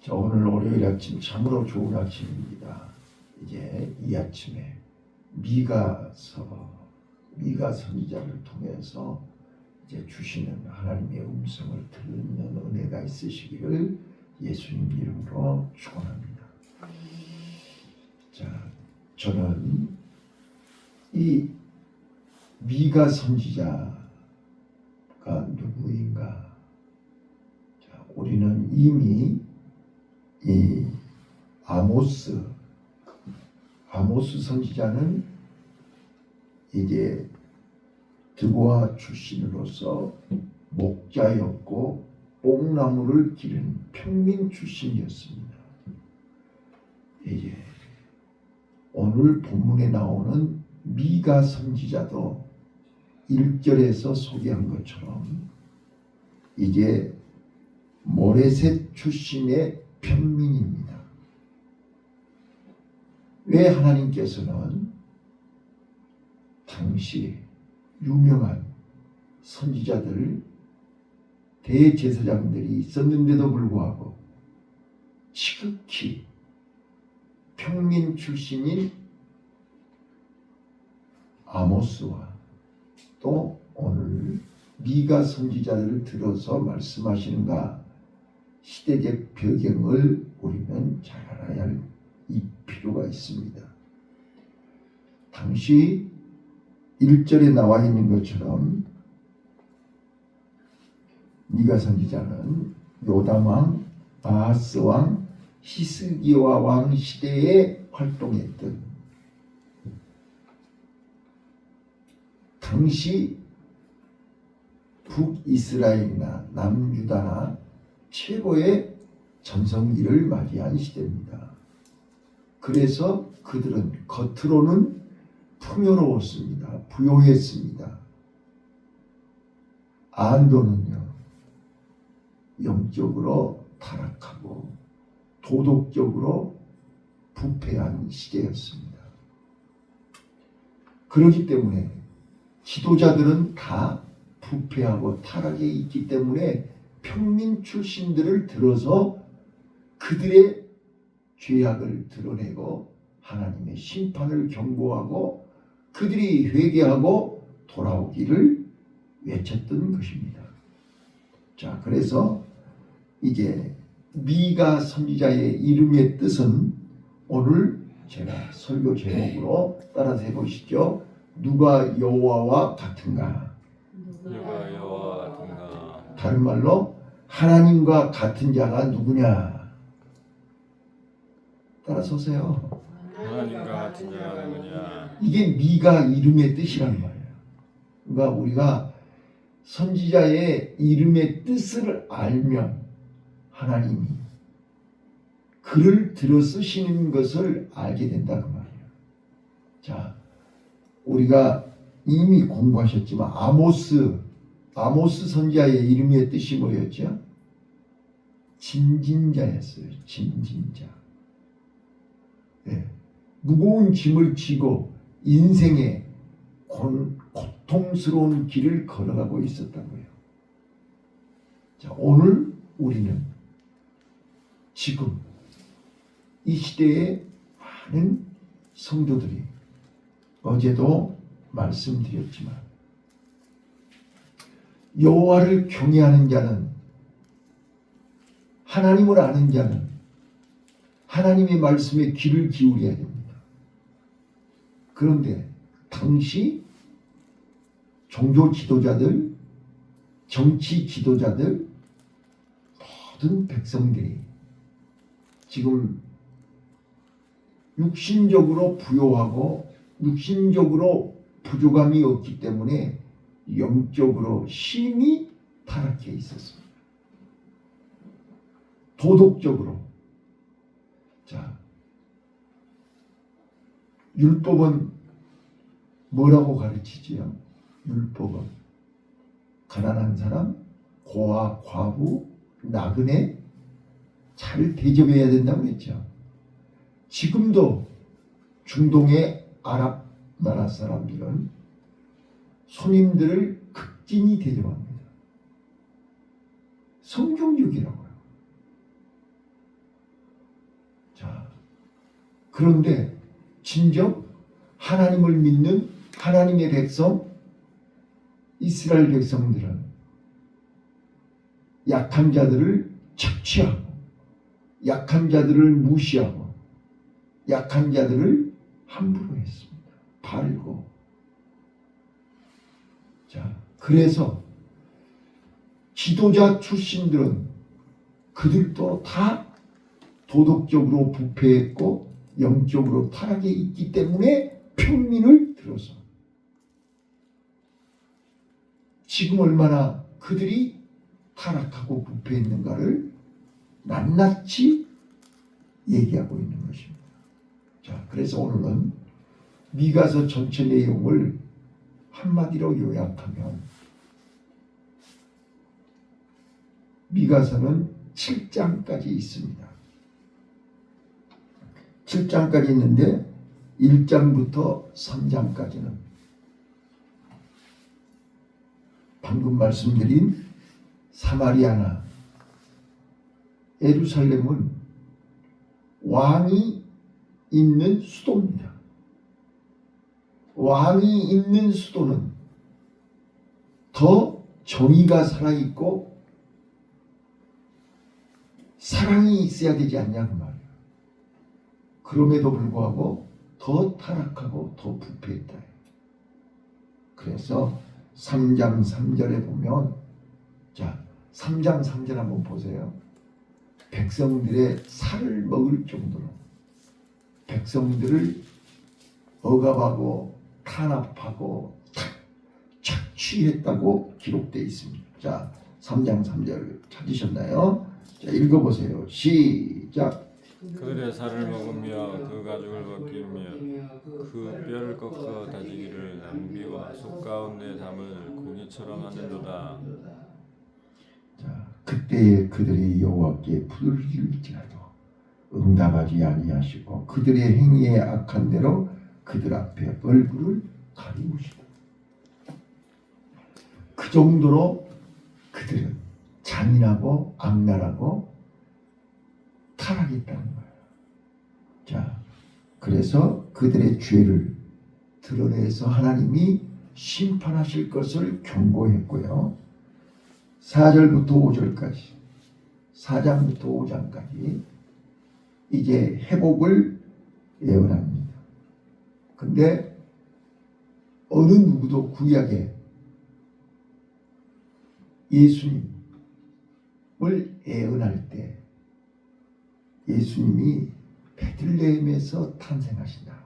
자, 오늘 월요일 아침 참으로 좋은 아침입니다. 이제 이 아침에 미가 선지자를 통해서 이제 주시는 하나님의 음성을 듣는 은혜가 있으시기를 예수님 이름으로 축원합니다. 자, 저는 이 미가 선지자가 누구인가? 자, 우리는 이미 이 아모스 선지자는 이제 드보아 출신으로서 목자였고 뽕나무를 기른 평민 출신이었습니다. 이제 오늘 본문에 나오는 미가 선지자도 1절에서 소개한 것처럼 이제 모레셋 출신의 평민입니다. 왜 하나님께서는 당시 유명한 선지자들 대제사장들이 있었는데도 불구하고 지극히 평민 출신인 아모스와 또 오늘 미가 선지자들을 들어서 말씀하시는가, 시대적 배경을 우리는 잘 알아야 할 필요가 있습니다. 당시 1절에 나와 있는 것처럼 미가 선지자는 요담 왕, 아하스 왕, 히스기야 왕 시대에 활동했던 당시 북이스라엘이나 남유다나 최고의 전성기를 맞이한 시대입니다. 그래서 그들은 겉으로는 풍요로웠습니다. 부요했습니다. 안도는요, 영적으로 타락하고 도덕적으로 부패한 시대였습니다. 그렇기 때문에 지도자들은 다 부패하고 타락에 있기 때문에 평민 출신들을 들어서 그들의 죄악을 드러내고 하나님의 심판을 경고하고 그들이 회개하고 돌아오기를 외쳤던 것입니다. 자, 그래서 이제 미가 선지자의 이름의 뜻은 오늘 제가 설교 제목으로 따라서 해보시죠. 누가 여호와와 같은가? 누가 여호와와 같은가? 다른 말로 하나님과 같은 자가 누구냐? 따라서세요. 하나님과 같은 자가 누구냐? 이게 미가 이름의 뜻이란 말이에요. 그러니까 우리가 선지자의 이름의 뜻을 알면 하나님이 그를 들어 쓰시는 것을 알게 된다 그 말이에요. 자, 우리가 이미 공부하셨지만 아모스 선지자의 이름의 뜻이 뭐였죠? 진진자였어요. 진진자. 네. 무거운 짐을 지고 인생의 고통스러운 길을 걸어가고 있었다고요. 자, 오늘 우리는 지금 이 시대에 많은 성도들이 어제도 말씀드렸지만 여호와를 경외하는 자는, 하나님을 아는 자는 하나님의 말씀에 귀를 기울여야 됩니다. 그런데 당시 종교 지도자들, 정치 지도자들, 모든 백성들이 지금 육신적으로 부요하고 육신적으로 부족함이 없기 때문에 영적으로 심히 타락해 있었습니다. 도덕적으로. 자, 율법은 뭐라고 가르치지요? 율법은 가난한 사람, 고아, 과부, 나그네 잘 대접해야 된다고 했죠. 지금도 중동의 아랍 나라 사람들은 손님들을 극진히 대접합니다. 성경적이라고요. 그런데 진정 하나님을 믿는 하나님의 백성 이스라엘 백성들은 약한 자들을 착취하고 약한 자들을 무시하고 약한 자들을 함부로 했습니다. 바르고. 자, 그래서 지도자 출신들은 그들도 다 도덕적으로 부패했고 영적으로 타락해 있기 때문에 평민을 들어서 지금 얼마나 그들이 타락하고 부패했는가를 낱낱이 얘기하고 있는 것입니다. 자, 그래서 오늘은 미가서 전체 내용을 한마디로 요약하면 미가서는 7장까지 있습니다. 7장까지 있는데 1장부터 3장까지는 방금 말씀드린 사마리아나 예루살렘은 왕이 있는 수도입니다. 왕이 있는 수도는 더 정의가 살아있고 사랑이 있어야 되지 않냐 그 말이에요. 그럼에도 불구하고 더 타락하고 더 부패했다. 그래서 3장 3절에 보면 자 3장 3절 한번 보세요. 백성들의 살을 먹을 정도로 백성들을 억압하고 탄압하고 착취했다고 기록되어 있습니다. 자 3장 3절 찾으셨나요? 자 읽어보세요. 시작. 그들의 살을 먹으며 그 가죽을 벗기며 그 뼈를 꺾어 다지기를 남비와 속 가운데 담을 고기처럼 하는도다. 자 그때에 그들이 여호와께 부르짖을지라도 응답하지 아니하시고 그들의 행위에 악한 대로 그들 앞에 얼굴을 가리우시고 그 정도로 그들은 잔인하고 악랄하고 타락했다는 거예요. 자, 그래서 그들의 죄를 드러내서 하나님이 심판하실 것을 경고했고요. 4절부터 5절까지 4장부터 5장까지 이제 회복을 예언합니다. 근데 어느 누구도 구약에 예수님을 예언할 때 예수님이 베들레헴에서 탄생하신다.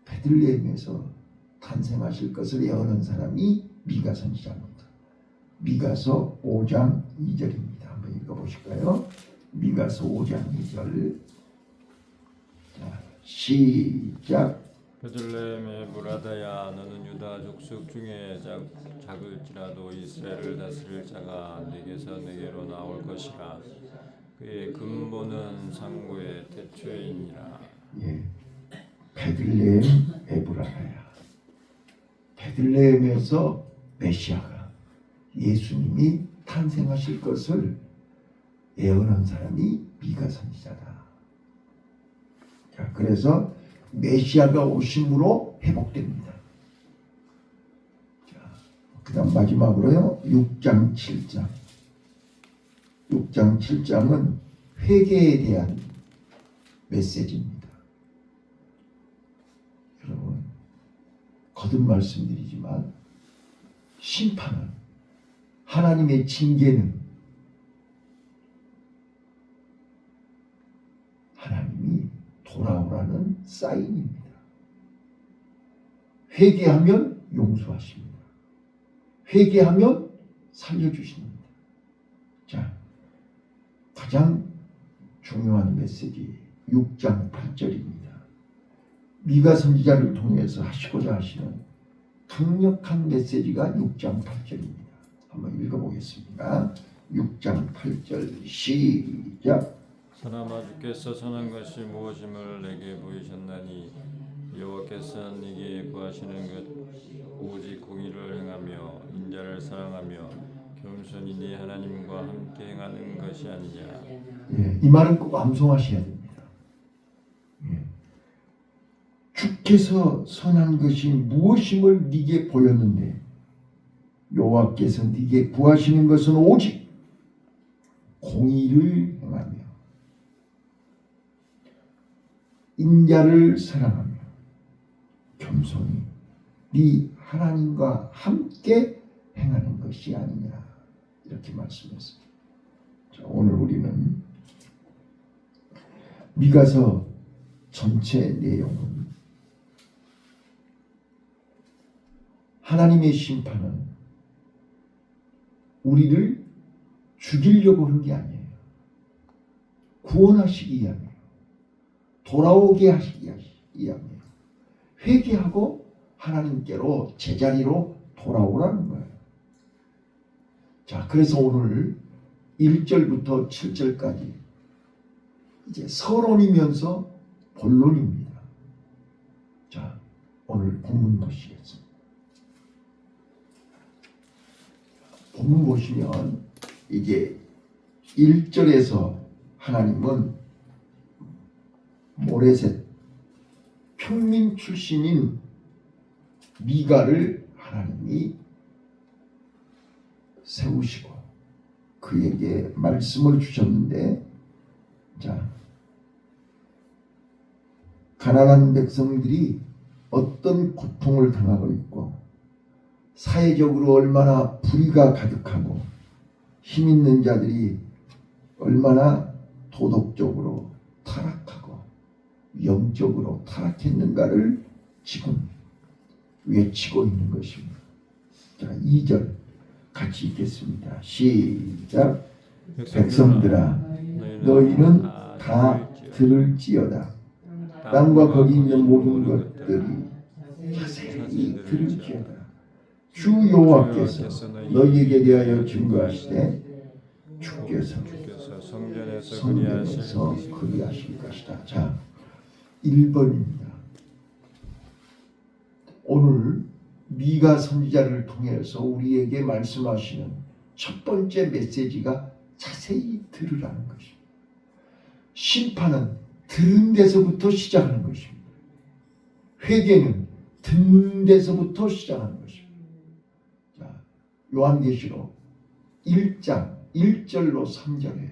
베들레헴에서 탄생하실 것을 예언한 사람이 미가 선지자입니다. 미가서 5장 2절입니다. 한번 읽어보실까요? 미가서 5장 2절. 자, 시작. 베들레헴의 브라다야 너는 유다 족속 중에 작을지라도 이스라엘을 다스릴 자가 네게서 네게로 나올 것이라. 그의 근본은 상고의 태초이니라. 예, 베들레헴 에브라다야. 베들레헴에서 메시아가 예수님이 탄생하실 것을 예언한 사람이 미가 선지자다. 자, 그래서 메시아가 오심으로 회복됩니다. 자, 그다음 마지막으로요. 6장 7장. 6장 7장은 회개에 대한 메시지입니다. 여러분, 거듭 말씀드리지만 심판은 하나님의 징계는 하나님이 돌아오라는 사인입니다. 회개하면 용서하십니다. 회개하면 살려주십니다. 자, 가장 중요한 메시지 6장 8절입니다. 미가 선지자를 통해서 하시고자 하시는 강력한 메시지가 6장 8절입니다. 한번 읽어보겠습니다. 6장 8절 시작. 사람아 주께서 선한 것이 무엇임을 내게 보이셨나니 여호와께서 네게 구하시는 것 오직 공의를 행하며 인자를 사랑하며 겸손히 네 하나님과 함께 행하는 것이 아니냐. 예, 이 말은 꼭 암송하셔야 됩니다. 주께서 선한 것이 무엇임을 네게 보였는데 여호와께서 네게 구하시는 것은 오직 공의를 행하며 인자를 사랑하며 겸손히 네 하나님과 함께 행하는 것이 아니냐, 이렇게 말씀했습니다. 자, 오늘 우리는 미가서 전체 내용은 하나님의 심판은 우리를 죽이려고 한 게 아니에요. 구원하시기 위함이에요. 돌아오게 하시기 위함이에요. 회개하고 하나님께로 제자리로 돌아오라는 거예요. 자, 그래서 오늘 1절부터 7절까지 이제 서론이면서 본론입니다. 자, 오늘 본문 보시겠습니다. 본문 보시면 이게 1절에서 하나님은 모레셋 평민 출신인 미가를 하나님이 세우시고 그에게 말씀을 주셨는데, 자, 가난한 백성들이 어떤 고통을 당하고 있고 사회적으로 얼마나 불의가 가득하고 힘 있는 자들이 얼마나 도덕적으로 타락하고 영적으로 타락했는가를 지금 외치고 있는 것입니다. 자, 2절 같이 읽겠습니다. 시작. 백성들아, 너희는 다 들을지어다. 땅과 거기 있는 모든 것들이 자세히 들을지어다. 주 여호와께서 너희에게 대하여 증거하시되 주께서 성전에서 그리하실 것이다. 자, 1번입니다. 오늘 미가 선지자를 통해서 우리에게 말씀하시는 첫 번째 메시지가 자세히 들으라는 것입니다. 심판은 들은 데서부터 시작하는 것입니다. 회개는 듣는 데서부터 시작하는 것입니다. 자, 요한계시록 1장 1절로 3절에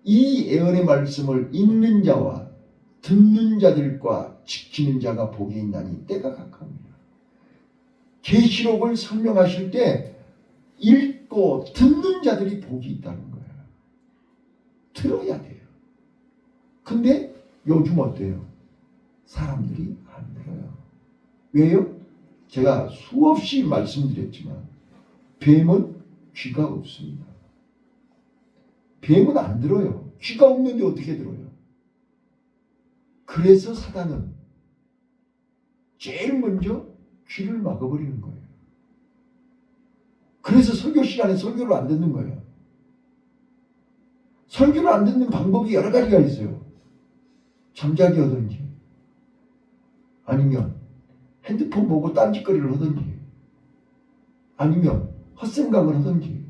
이 예언의 말씀을 읽는 자와 듣는 자들과 지키는 자가 복이 있나니 때가 가까웁니다. 계시록을 설명하실 때 읽고 듣는 자들이 복이 있다는 거예요. 들어야 돼요. 근데 요즘 어때요? 사람들이 안 들어요. 왜요? 제가 수없이 말씀드렸지만 뱀은 귀가 없습니다. 뱀은 안 들어요. 귀가 없는데 어떻게 들어요? 그래서 사단은 제일 먼저 귀를 막아버리는 거예요. 그래서 설교 시간에 설교를 안 듣는 거예요. 설교를 안 듣는 방법이 여러 가지가 있어요. 잠자기 하든지 아니면 핸드폰 보고 딴짓거리를 하든지 아니면 헛생각을 하든지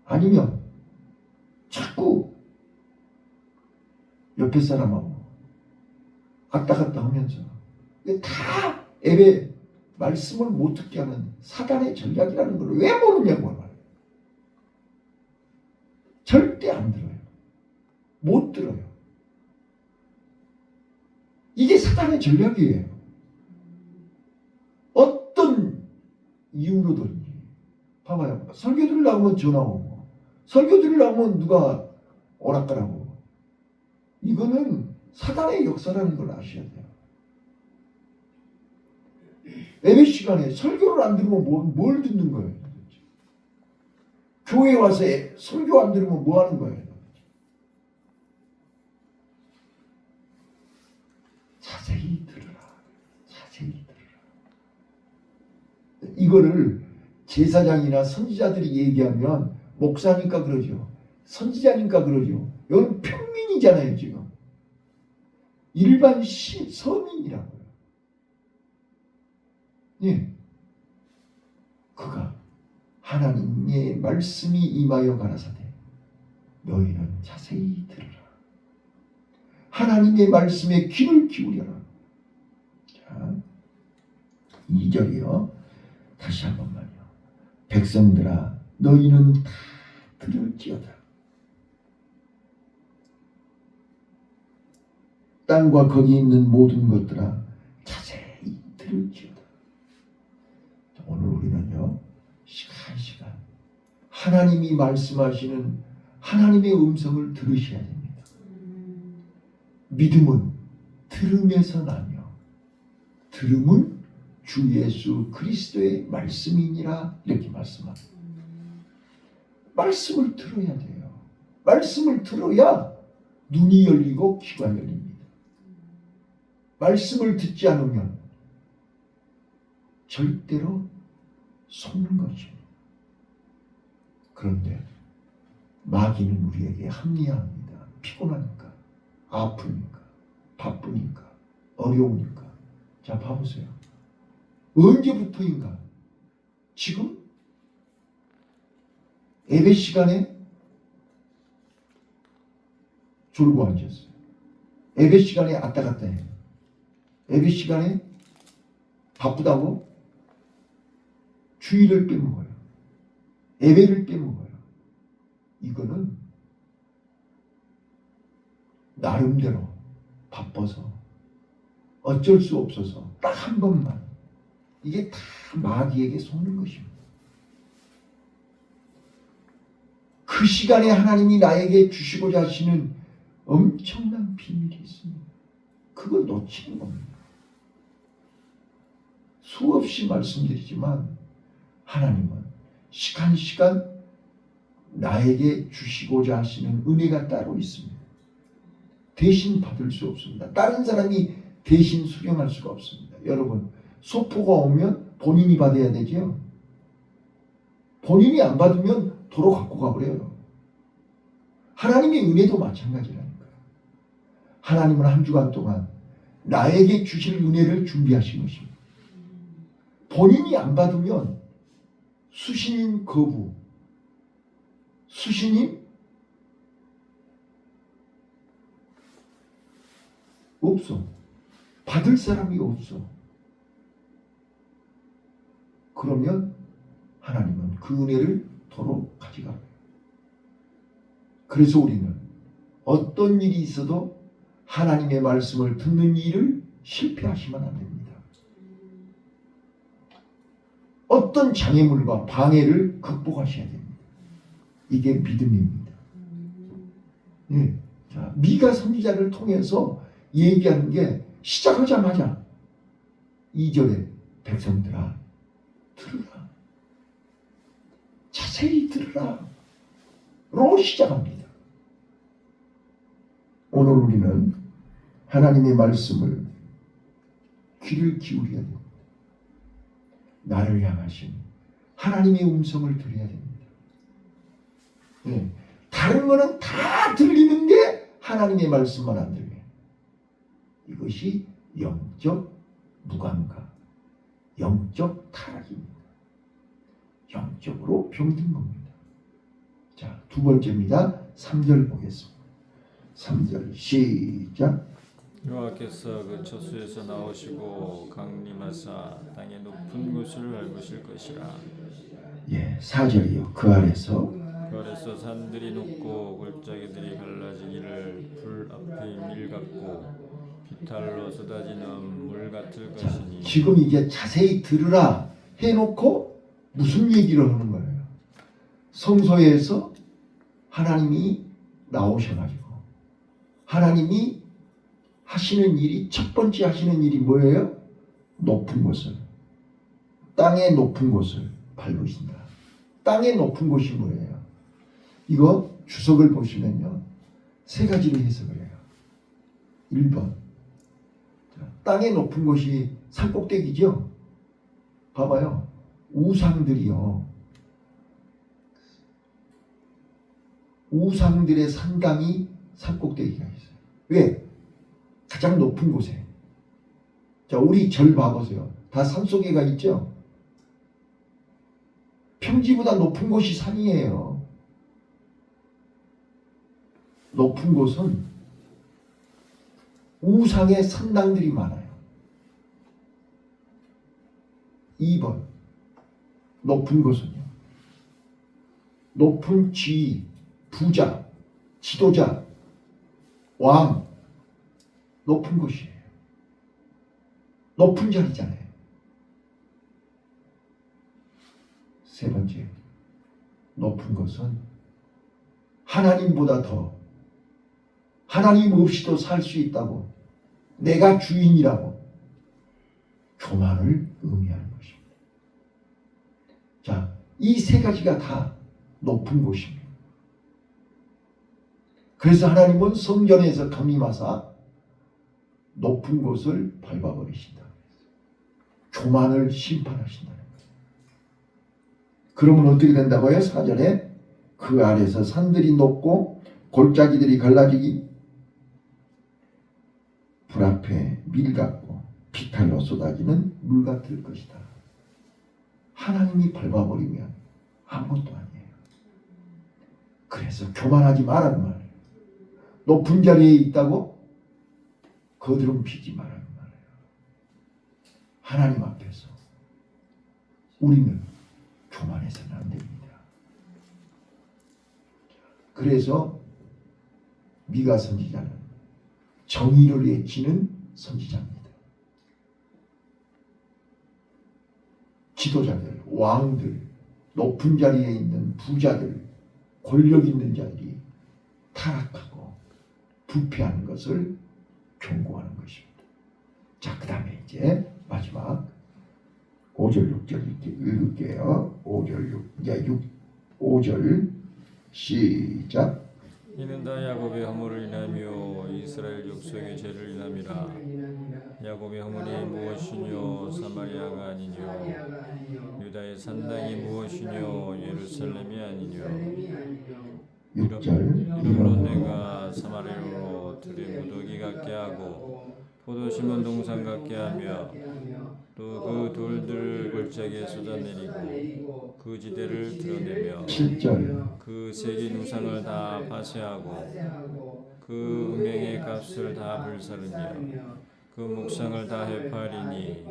아니면 자꾸 옆에 사람하고 왔다 갔다 하면서 이게 다 앱에 말씀을 못 듣게 하는 사단의 전략이라는 걸 왜 모르냐고 말해요. 절대 안 들어요. 못 들어요. 이게 사단의 전략이에요. 어떤 이유로든지 봐봐요. 설교 들으려고 하면 전화 오고 설교 들으려고 하면 누가 오락가라고. 이거는 사단의 역사라는 걸 아셔야 돼요. 예배 시간에 설교를 안 들으면 뭘 듣는 거예요? 교회 와서 설교 안 들으면 뭐 하는 거예요? 자세히 들으라. 자세히 들으라. 이거를 제사장이나 선지자들이 얘기하면 목사니까 그러죠. 선지자니까 그러죠. 여러분 평민이잖아요, 지금. 일반 서민이라고요. 예. 그가 하나님의 말씀이 임하여 가라사대 너희는 자세히 들으라. 하나님의 말씀에 귀를 기울여라. 자, 2절이요. 다시 한 번만요. 백성들아 너희는 다 들을지어다. 땅과 거기 있는 모든 것들아 자세히 들을지어다. 오늘 우리는요, 시간 하나님이 말씀하시는 하나님의 음성을 들으셔야 됩니다. 믿음은 들음에서 나며 들음은 주 예수 그리스도의 말씀이니라 이렇게 말씀합니다. 말씀을 들어야 돼요. 말씀을 들어야 눈이 열리고 귀가 열립니다. 말씀을 듣지 않으면 절대로 속는 것입니다. 그런데 마귀는 우리에게 합리화합니다. 피곤하니까, 아프니까, 바쁘니까, 어려우니까. 자, 봐보세요. 언제부터인가? 지금 예배 시간에 졸고 앉았어요. 예배 시간에 왔다 갔다 해요. 예배 시간에 바쁘다고 주일을 빼먹어요. 예배를 빼먹어요. 이거는 나름대로 바빠서 어쩔 수 없어서 딱 한 번만, 이게 다 마귀에게 속는 것입니다. 그 시간에 하나님이 나에게 주시고자 하시는 엄청난 비밀이 있습니다. 그걸 놓치는 겁니다. 수없이 말씀드리지만 하나님은 시간 나에게 주시고자 하시는 은혜가 따로 있습니다. 대신 받을 수 없습니다. 다른 사람이 대신 수령할 수가 없습니다. 여러분, 소포가 오면 본인이 받아야 되죠. 본인이 안 받으면 도로 갖고 가버려요. 하나님의 은혜도 마찬가지라니까요. 하나님은 한 주간 동안 나에게 주실 은혜를 준비하신 것입니다. 본인이 안 받으면 수신인 거부, 수신인 없어. 받을 사람이 없어. 그러면 하나님은 그 은혜를 도로 가져가요. 그래서 우리는 어떤 일이 있어도 하나님의 말씀을 듣는 일을 실패하시면 안 됩니다. 어떤 장애물과 방해를 극복하셔야 됩니다. 이게 믿음입니다. 예. 자, 미가 선지자를 통해서 얘기하는 게 시작하자마자 2절에 백성들아 들으라, 자세히 들으라 로 시작합니다. 오늘 우리는 하나님의 말씀을 귀를 기울여야 됩니다. 나를 향하신 하나님의 음성을 들어야 됩니다. 네. 다른 거는 다 들리는데 하나님의 말씀만 안 들려요. 이것이 영적 무감각, 영적 타락입니다. 영적으로 병든 겁니다. 자, 두 번째입니다. 3절 보겠습니다. 3절 시작. 여호와께서 그 처소에서 나오시고 강림하사 땅의 높은 곳을 밟으실 것이라. 예, 4절이요. 그 아래서 산들이 높고 골짜기들이 갈라지기를 불 앞에 밀 같고 비탈로 쏟아지는 물 같을 것이니. 지금 이제 자세히 들으라 해놓고 무슨 얘기를 하는 거예요? 성소에서 하나님이 나오셔가지고 하나님이 하시는 일이, 첫 번째 하시는 일이 뭐예요? 높은 곳을, 땅의 높은 곳을 밟으신다. 땅의 높은 곳이 뭐예요? 이거 주석을 보시면요, 세 가지로 해석을 해요. 1번, 땅의 높은 곳이 산꼭대기죠. 봐봐요. 우상들이요, 우상들의 산당이 산꼭대기가 있어요. 왜? 가장 높은 곳에. 자, 우리 절 봐보세요. 다 산속에가 있죠. 평지보다 높은 곳이 산이에요. 높은 곳은 우상의 산당들이 많아요. 2번 높은 것은요. 높은 지위, 부자, 지도자, 왕, 높은 것이에요. 높은 자리잖아요. 세 번째, 높은 것은 하나님보다 더 하나님 없이도 살 수 있다고, 내가 주인이라고 교만을 의미하는 것입니다. 자, 이 세 가지가 다 높은 곳입니다. 그래서 하나님은 성전에서 강림하사 높은 곳을 밟아버리신다. 교만을 심판하신다는 거예요. 그러면 어떻게 된다고요? 4절에 그 아래서 산들이 높고 골짜기들이 갈라지기 불 앞에 밀 같고 비탈로 쏟아지는 물 같을 것이다. 하나님이 밟아버리면 아무것도 아니에요. 그래서 교만하지 말라는 말이에요. 높은 자리에 있다고 거드름 피지 말라는 말이에요. 하나님 앞에서 우리는 교만해서는 안 됩니다. 그래서 미가 선지자는 정의를 외치는 선지자입니다. 지도자들, 왕들, 높은 자리에 있는 부자들, 권력 있는 자들이 타락하고 부패하는 것을 경고하는 것입니다. 자, 그 다음에 이제 마지막 5절 6절 읽을게요. 5절 시작. 이는 다 야곱의 허물을 인하며 이스라엘 족속의 죄를 인함이라. 야곱의 허물이 무엇이뇨 사마리아가 아니뇨 유다의 산당이 무엇이뇨 예루살렘이 아니뇨. 6절 이러므로 내가 사마리아로 들의 무더기 같게 하고 포도 심은 동산 같게 하며 또 그 돌들을 골짜기에 쏟아내리고 그 지대를 드러내며 7절 그 세계 우상을 다 파쇄하고 그 은행의 값을 다 불사르며 그 묵상을 다 해파리니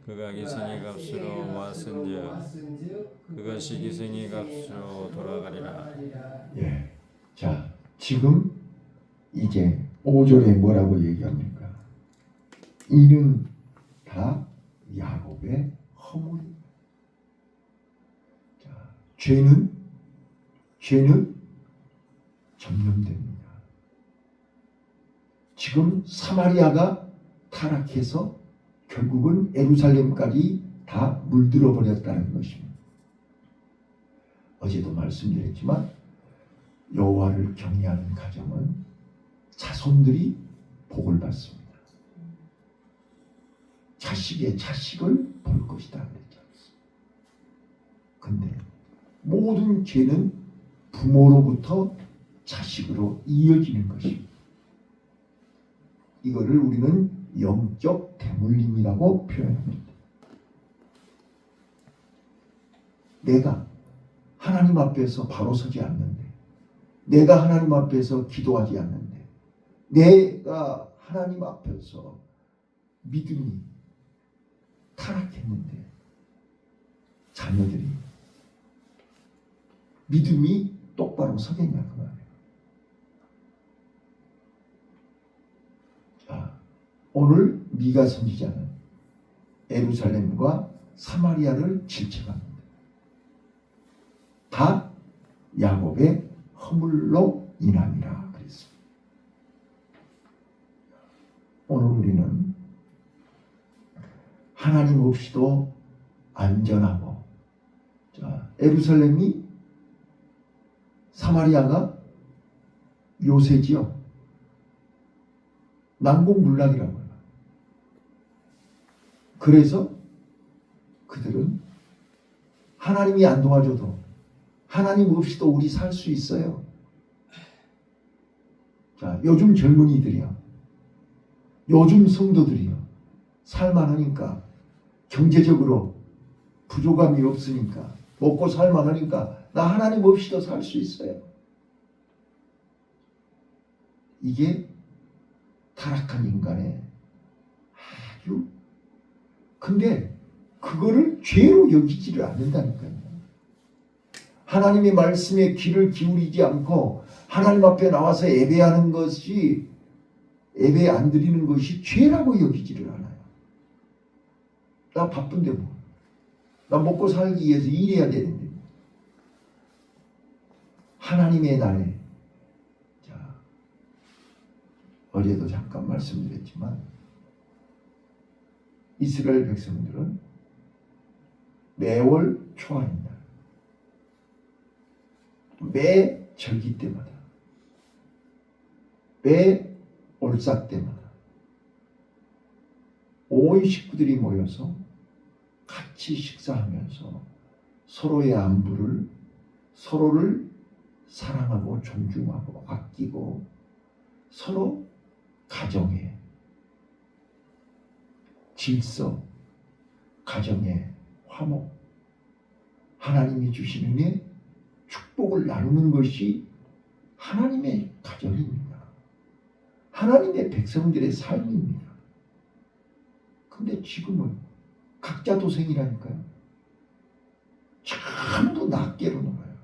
그가 기생의 값으로 왔은즉 그것이 기생의 값으로 돌아가리라. 예. 자, 지금 이제 5절에 뭐라고 얘기합니까? 이는 다 야곱의 허물입니다. 자, 죄는 점령됩니다. 지금 사마리아가 타락해서 결국은 예루살렘까지 다 물들어 버렸다는 것입니다. 어제도 말씀드렸지만 여호와를 경외하는 가정은 자손들이 복을 받습니다. 자식의 자식을 볼 것이다 그랬지 않습니까? 근데 모든 죄는 부모로부터 자식으로 이어지는 것입니다. 이거를 우리는 영적 대물림이라고 표현합니다. 내가 하나님 앞에서 바로 서지 않는데, 내가 하나님 앞에서 기도하지 않는데, 내가 하나님 앞에서 믿음이 타락했는데 자녀들이 믿음이 똑바로 서겠냐 그 말이에요. 자, 오늘 미가 선지자는 예루살렘과 사마리아를 질책합니다. 다 야곱의 허물로 인함이라 그랬습니다. 오늘 우리는 하나님 없이도 안전하고, 자, 예루살렘이 사마리아가 요새지요. 난공불락이라고 해요. 그래서 그들은 하나님이 안 도와줘도 하나님 없이도 우리 살 수 있어요. 자, 요즘 젊은이들이요, 요즘 성도들이요, 살만하니까, 경제적으로 부족함이 없으니까, 먹고 살만하니까 나 하나님 없이도 살 수 있어요. 이게 타락한 인간의 아주, 근데 그거를 죄로 여기지를 않는다니까요. 하나님의 말씀에 귀를 기울이지 않고 하나님 앞에 나와서 예배하는 것이, 예배 안 드리는 것이 죄라고 여기지를 않아요. 나 바쁜데 뭐. 나 먹고 살기 위해서 일해야 되는데. 하나님의 날에, 자, 어제도 잠깐 말씀드렸지만 이스라엘 백성들은 매월 초하는 날, 매 절기 때마다, 매 올삭 때마다 온 식구들이 모여서 같이 식사하면서 서로의 안부를, 서로를 사랑하고 존중하고 아끼고 서로 가정의 질서, 가정의 화목, 하나님이 주신 은혜, 축복을 나누는 것이 하나님의 가정입니다. 하나님의 백성들의 삶입니다. 근데 지금은 각자 도생이라니까요. 전부 낱개로 놀아요.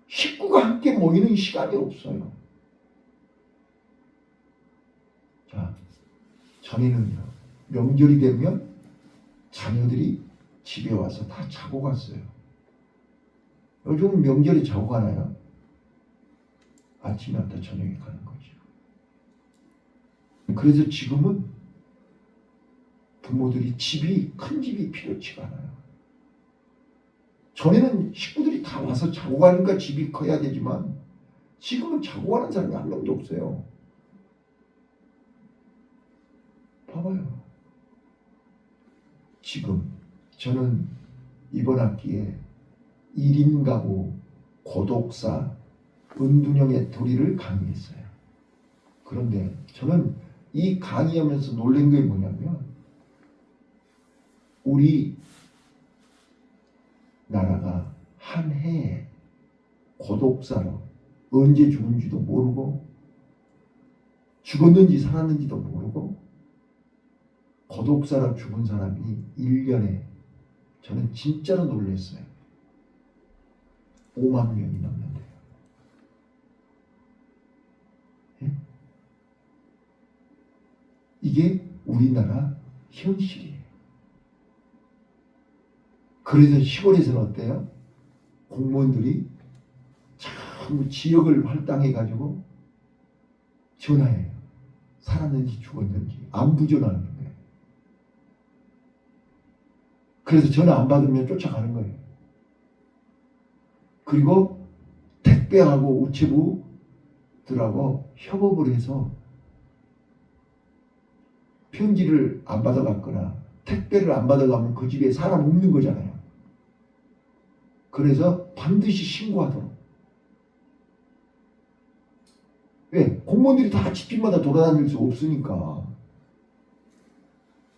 식구가 함께 모이는 시간이 없어요. 자, 전에는요, 명절이 되면 자녀들이 집에 와서 다 자고 갔어요. 요즘은 명절에 자고 가나요? 아침에 왔다 저녁에 가는 거죠. 그래서 지금은 부모들이 큰 집이 필요치가 않아요. 전에는 식구들이 다 와서 자고 가니까 집이 커야 되지만 지금은 자고 가는 사람이 한 명도 없어요. 봐봐요. 지금 저는 이번 학기에 1인 가구 고독사 은둔형의 도리를 강의했어요. 그런데 저는 이 강의하면서 놀란 게 뭐냐면 우리 나라가 한 해에 고독사로 언제 죽은지도 모르고 죽었는지 살았는지도 모르고 고독사로 죽은 사람이 1년에 저는 진짜로 놀랐어요. 5만 명이 넘는데요. 예? 이게 우리나라 현실이에요. 그래서 시골에서는 어때요? 공무원들이 참 지역을 할당해가지고 전화해요. 살았는지 죽었는지 안부 전화하는 거예요. 그래서 전화 안 받으면 쫓아가는 거예요. 그리고 택배하고 우체부들하고 협업을 해서 편지를 안 받아갔거나 택배를 안 받아가면 그 집에 사람 없는 거잖아요. 그래서 반드시 신고하도록. 왜? 공무원들이 다 집집마다 돌아다닐 수 없으니까.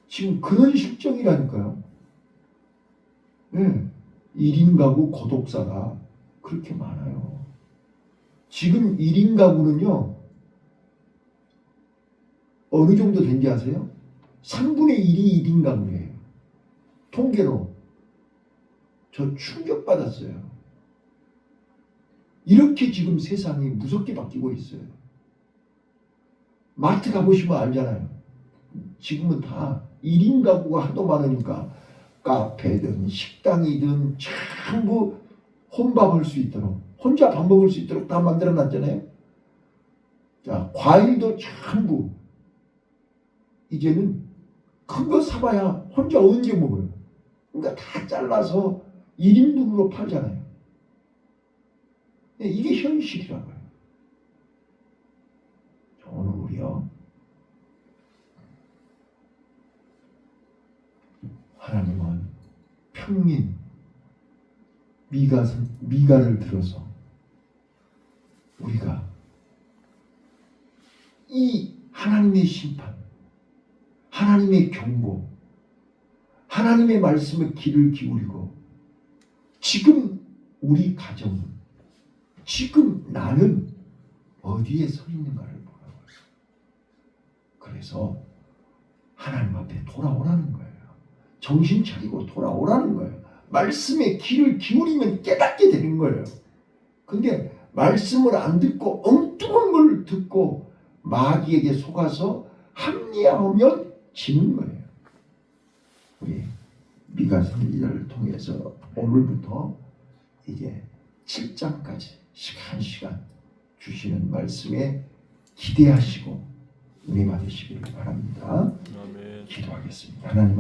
지금 그런 실정이라니까요. 네. 1인 가구 고독사가 그렇게 많아요. 지금 1인 가구는요, 어느 정도 된지 아세요? 3분의 1이 1인 가구예요. 통계로. 저 충격받았어요. 이렇게 지금 세상이 무섭게 바뀌고 있어요. 마트 가보시면 알잖아요. 지금은 다 1인 가구가 하도 많으니까 카페든 식당이든 전부 혼밥할 수 있도록, 혼자 밥 먹을 수 있도록 다 만들어 놨잖아요. 자, 과일도 전부 이제는 큰 거 사봐야 혼자 언제 먹어요. 그러니까 다 잘라서 1인분으로 팔잖아요. 이게 현실이라고요. 오늘 우리요, 하나님은 평민 미가를 들어서 우리가 이 하나님의 심판, 하나님의 경고, 하나님의 말씀에 귀를 기울이고 지금 우리 가정은, 지금 나는 어디에 서 있는가를 보라고요. 그래서 하나님 앞에 돌아오라는 거예요. 정신 차리고 돌아오라는 거예요. 말씀에 귀를 기울이면 깨닫게 되는 거예요. 근데 말씀을 안 듣고 엉뚱한 걸 듣고 마귀에게 속아서 합리화하면 지는 거예요. 우리 미가 선지자를 통해서 오늘부터 이제 7장까지 시간 주시는 말씀에 기대하시고 은혜 받으시기를 바랍니다. 아멘. 기도하겠습니다. 하나님